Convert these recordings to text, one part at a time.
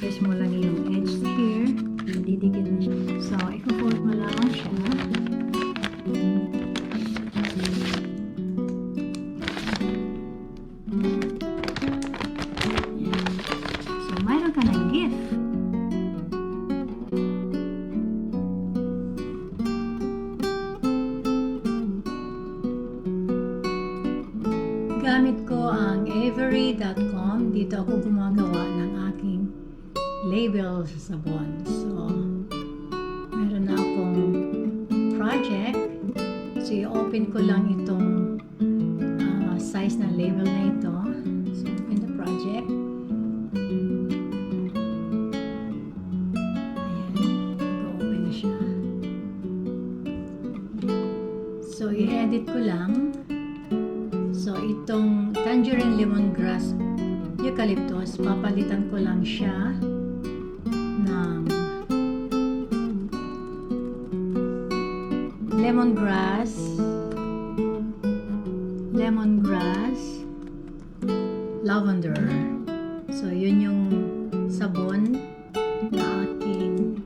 Press mo lang yung edge here. Didikit na siya. So, i-fold mo lang siya. So, mayroon ka ng gift. Gamit ko ang avery.com. Dito ako gumagawa ng aking label sa sabon. So, meron na akong project. So, i-open ko lang itong size na label na ito. So, open the project. Ayan. Go-open na siya. So, i-edit ko lang. So, itong tangerine lemongrass eucalyptus, papalitan ko lang siya ng lemongrass lavender. So, yun yung sabon na aking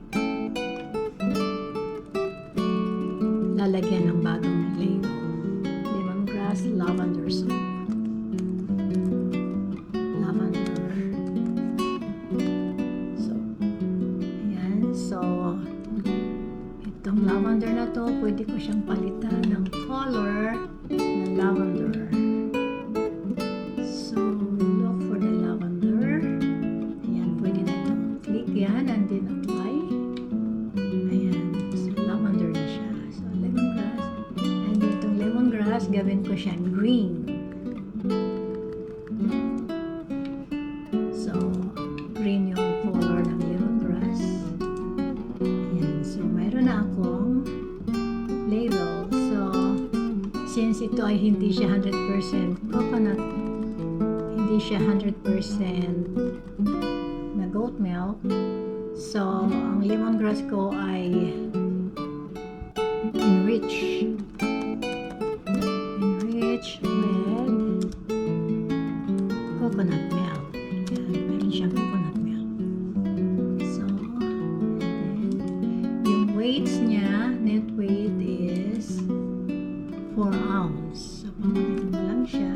lalagyan ng bagong label. Lemongrass lavender soap. So, itong lavender na to, pwede ko siyang palitan ng color na lavender. So, look for the lavender. Ayan, pwede na ito. Click yan and then apply. Ayan, so lavender na siya. So, lemongrass. And itong lemongrass, gawin ko siyang green. So, green yung color ng lemongrass. So, mayroon na akong label. So, since ito ay hindi siya 100% coconut, hindi siya 100% na goat milk, so, ang lemongrass ko ay enriched with coconut milk. Ayan, meron siyang coconut milk. So, weights niya, net weight is 4 ounce. So, pamalitan mo lang siya.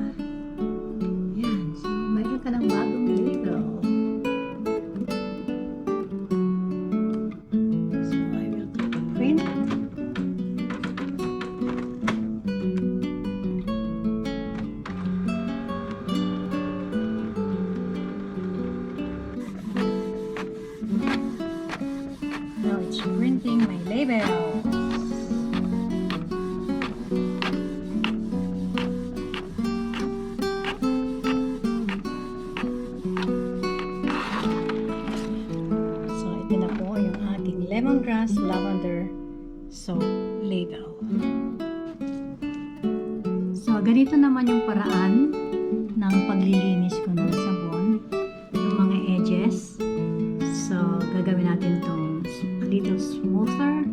Yan. So, mayroon ka ng bagong label. So, I will click print. Now, it's printing my label. So, ito na po yung ating lemongrass lavender soap label. So, ganito naman yung paraan ng paglilinis ko ng sabon. Yung mga edges. So, gagawin natin itong a little smoother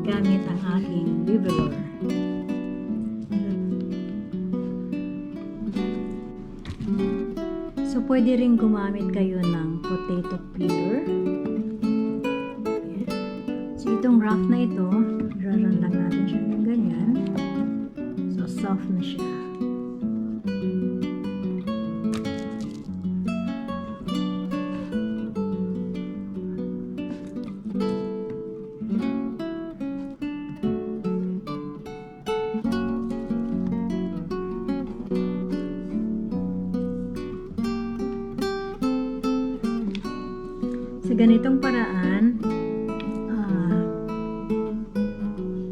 gamit ang aking leveler. So, pwede rin gumamit kayo ng potato peeler. So, itong rough na ito, raran lang natin siya ng ganyan. So, soft na siya. Sa ganitong paraan,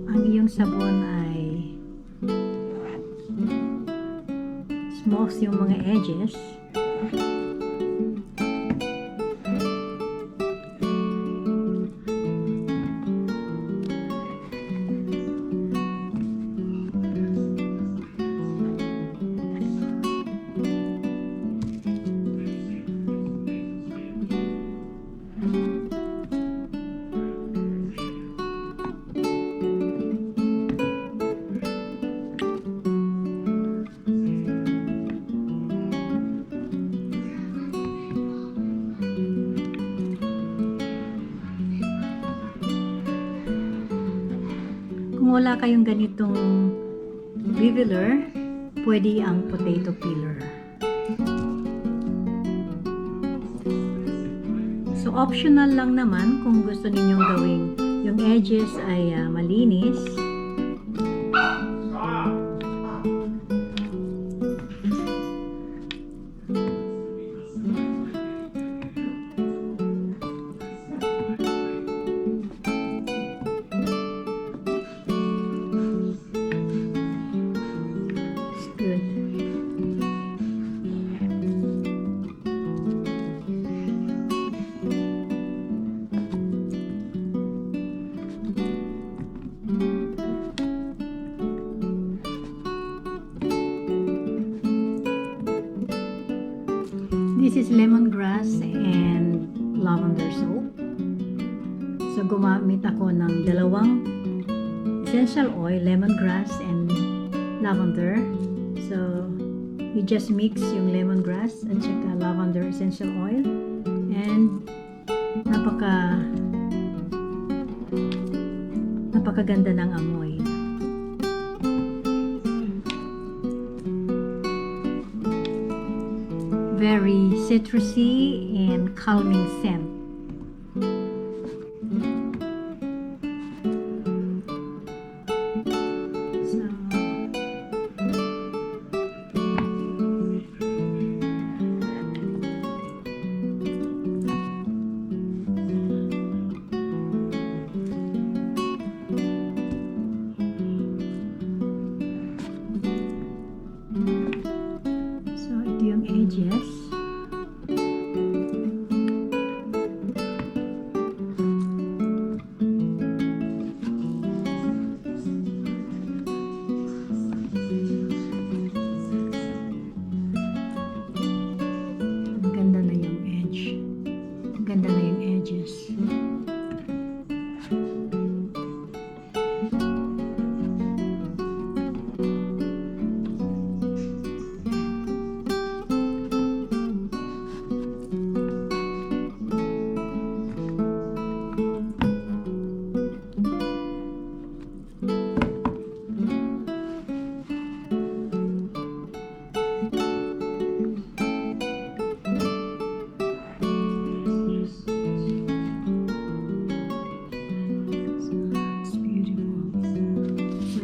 ang iyong sabon ay smooth yung mga edges. wala kayong ganitong beveler, pwede ang potato peeler. So optional lang naman kung gusto ninyong gawing yung edges ay malinis. This is lemongrass and lavender soap. So gumamit ako ng dalawang essential oil, lemongrass and lavender. So you just mix yung lemongrass at saka lavender essential oil, and napakaganda ng amoy. Very citrusy and calming scent. So ito yung edges. Ganda na yung edges.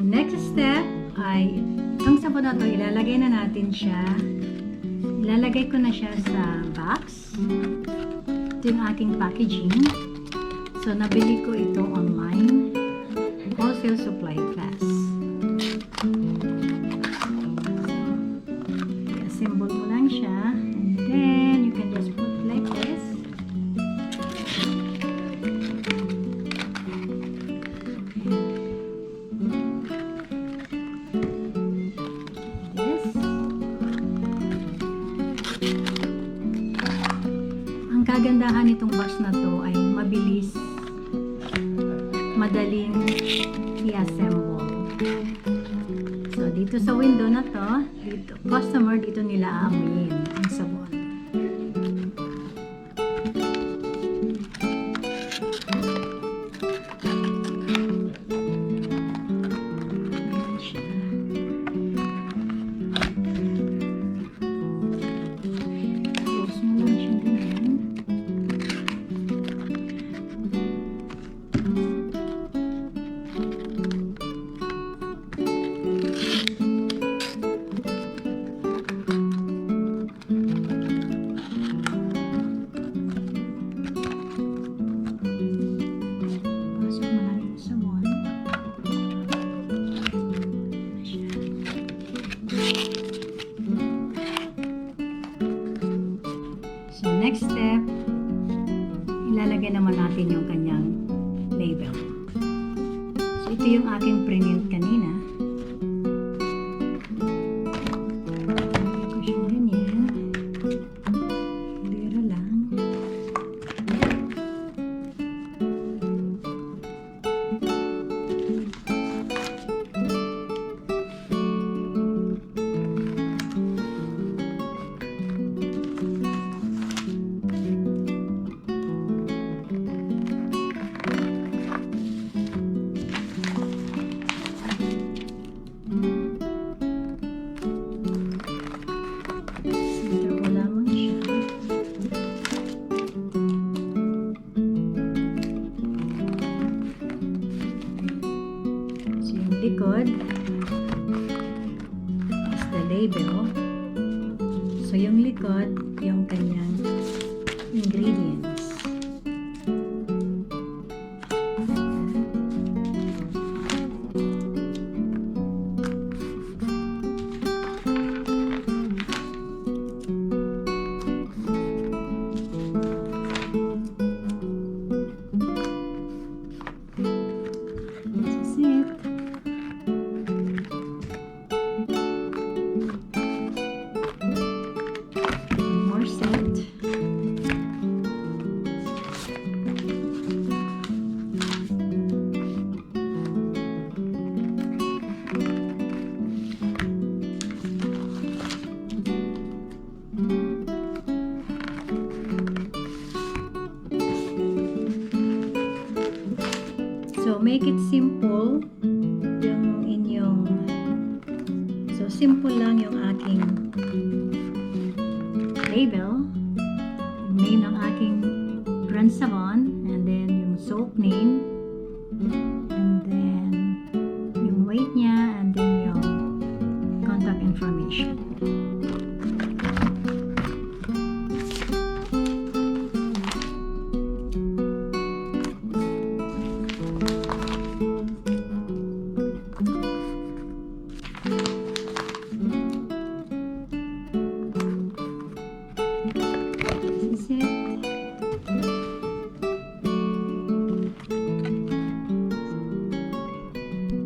Next step ay itong sabon na to, ilalagay na natin siya. Ilalagay ko na siya sa box. Ito yung aking packaging. So nabili ko ito online, wholesale supply class. I-assemble mo lang siya, and then you can just put like this. Ang kagandahan nitong box na to ay mabilis, madaling i-assemble. So dito sa window na to, dito, customer dito nila aamuyin ang sabon. So next step, ilalagay naman natin yung kanyang label. So ito yung aking print kanina. Lagay ko siya ganyan. Lira lang. likod is the label. So yung likod, yung kanyang ingredients. So, make it simple yung inyong, so simple lang yung aking label, yung name ng aking brand sabon, and then yung soap name, and then yung weight niya, and then yung contact information.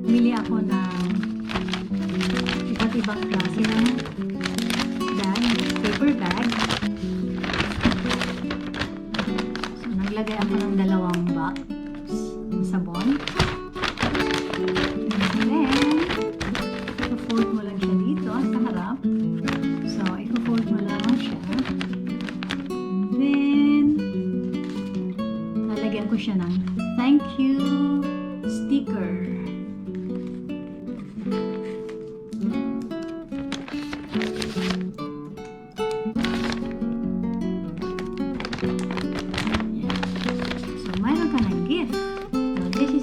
Bili ako ng iba't ibang klase ng bag, paper bag. So, naglagay ako ng 2 box ng sabon. And then, i-fold mo lang siya dito sa harap. So, i-fold mo lang siya. And then, lalagyan ko siya ng thank you sticker.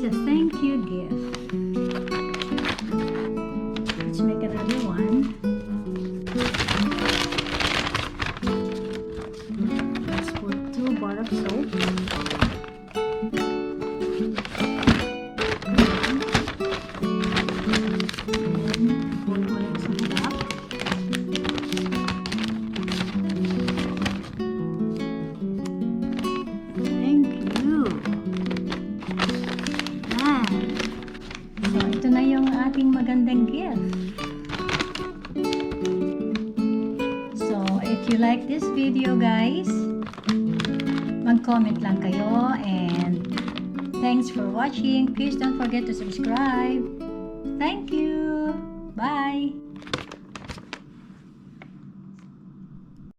A thank you gift. Let's make another one. Let's put 2 bar of soap. And put mo lang sa harap. Thank you. So, ito na yung ating magandang gift. So, if you like this video, guys, mag-comment lang kayo, and thanks for watching. Please don't forget to subscribe. Thank you. Bye.